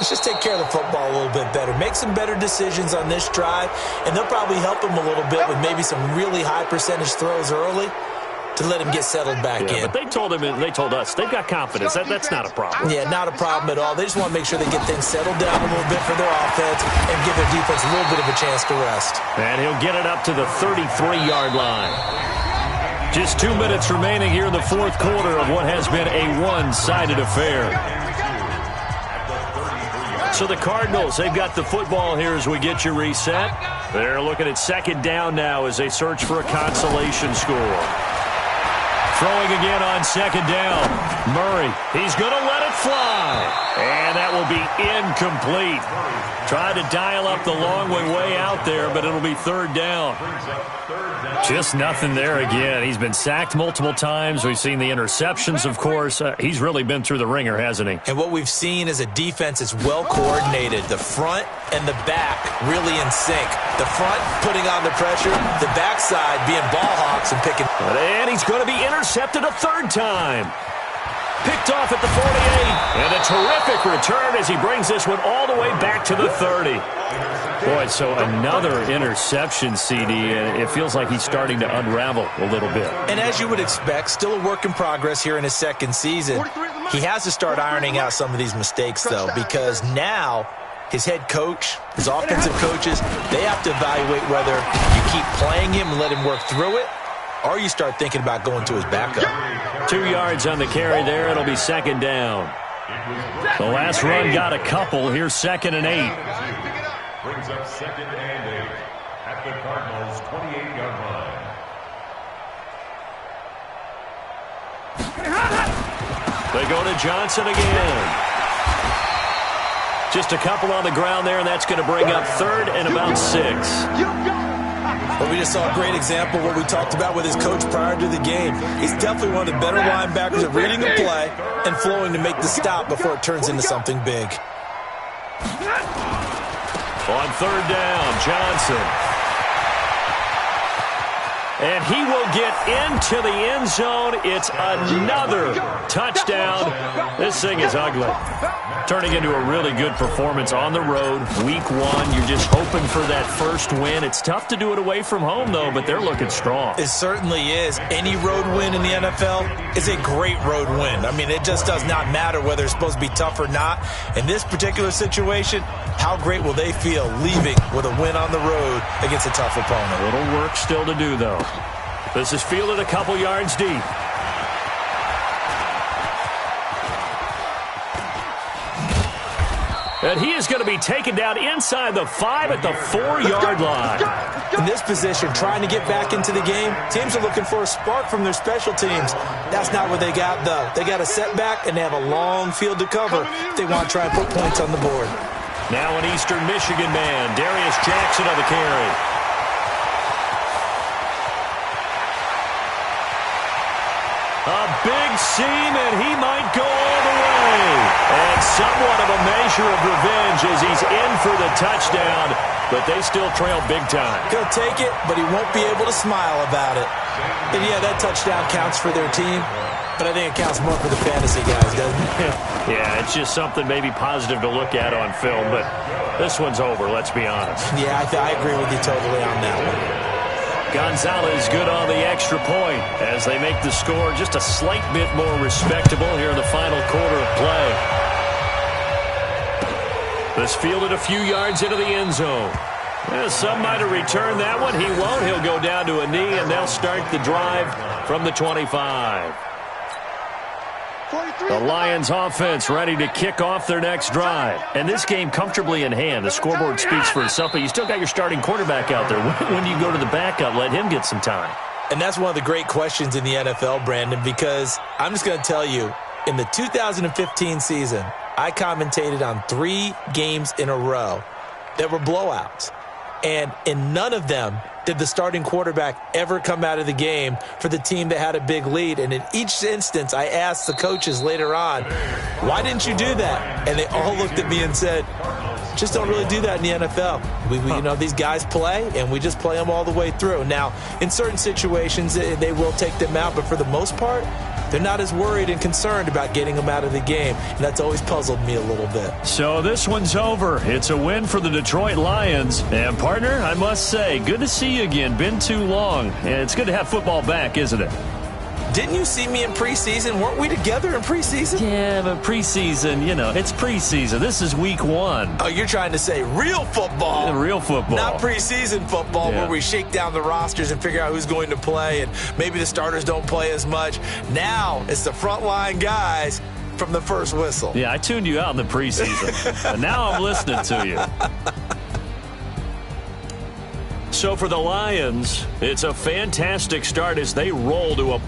let's just take care of the football a little bit better. Make some better decisions on this drive, and they'll probably help him a little bit with maybe some really high percentage throws early to let him get settled back in. But they told us they've got confidence. That's not a problem. Yeah, not a problem at all. They just want to make sure they get things settled down a little bit for their offense and give their defense a little bit of a chance to rest. And he'll get it up to the 33-yard line. Just 2 minutes remaining here in the fourth quarter of what has been a one-sided affair. So the Cardinals, they've got the football here as we get you reset. They're looking at second down now as they search for a consolation score. Throwing again on second down. Murray, he's going to let it fly. And that will be incomplete. Tried to dial up the long way out there, but it'll be third down. Just nothing there again. He's been sacked multiple times. We've seen the interceptions, of course. He's really been through the ringer, hasn't he? And what we've seen is a defense that's well coordinated. The front and the back really in sync. The front putting on the pressure, the backside being ball hawks and picking. And he's going to be intercepted a third time. Picked off at the 48. And a terrific return as he brings this one all the way back to the 30. Boy, so another interception, CD, and it feels like he's starting to unravel a little bit. And as you would expect, still a work in progress here in his second season. He has to start ironing out some of these mistakes, though, because now his head coach, his offensive coaches, they have to evaluate whether you keep playing him and let him work through it, or you start thinking about going to his backup. 2 yards on the carry there. It'll be second down. The last run got a couple. Here's 2nd and 8. Brings up 2nd and 8 at the Cardinals' 28-yard line. They go to Johnson again. Just a couple on the ground there, and that's going to bring up 3rd and about 6. Well, we just saw a great example of what we talked about with his coach prior to the game. He's definitely one of the better linebackers at reading the play and flowing to make the stop before it turns into something big. On 3rd down, Johnson. And he will get into the end zone. It's another touchdown. This thing is ugly. Turning into a really good performance on the road. Week 1, you're just hoping for that first win. It's tough to do it away from home, though, but they're looking strong. It certainly is. Any road win in the NFL is a great road win. I mean, it just does not matter whether it's supposed to be tough or not. In this particular situation, how great will they feel leaving with a win on the road against a tough opponent? A little work still to do, though. This is fielded a couple yards deep. And he is going to be taken down inside the 5 at the 4-yard line. In this position, trying to get back into the game, teams are looking for a spark from their special teams. That's not what they got, though. They got a setback, and they have a long field to cover if they want to try and put points on the board. Now an Eastern Michigan man, Darius Jackson on the carry. A big seam, and he might go all the way. And somewhat of a measure of revenge as he's in for the touchdown, but they still trail big time. He'll take it, but he won't be able to smile about it. And yeah, that touchdown counts for their team, but I think it counts more for the fantasy guys, doesn't it? Yeah, it's just something maybe positive to look at on film, but this one's over, let's be honest. Yeah, I agree with you totally on that one. Gonzalez good on the extra point as they make the score just a slight bit more respectable here in the final quarter of play. This fielded a few yards into the end zone. Well, some might have returned that one. He won't. He'll go down to a knee, and they'll start the drive from the 25. The Lions offense ready to kick off their next drive. And this game comfortably in hand. The scoreboard speaks for itself, but you still got your starting quarterback out there. When do you go to the backup? Let him get some time. And that's one of the great questions in the NFL, Brandon, because I'm just going to tell you, in the 2015 season, I commentated on 3 games in a row that were blowouts. And in none of them did the starting quarterback ever come out of the game for the team that had a big lead. And in each instance, I asked the coaches later on, why didn't you do that? And they all looked at me and said, just don't really do that in the NFL. We you know, these guys play, and we just play them all the way through. Now, in certain situations, they will take them out, but for the most part, They're not as worried and concerned about getting them out of the game, and that's always puzzled me a little bit. So this one's over. It's a win for the Detroit Lions. And, partner, I must say, good to see you again. Been too long. And it's good to have football back, isn't it? Didn't you see me in preseason? Weren't we together in preseason? Yeah, but preseason, it's preseason. This is week 1. Oh, you're trying to say real football. Real football. Not preseason football where we shake down the rosters and figure out who's going to play, and maybe the starters don't play as much. Now it's the frontline guys from the first whistle. Yeah, I tuned you out in the preseason. And now I'm listening to you. So for the Lions, it's a fantastic start as they roll to a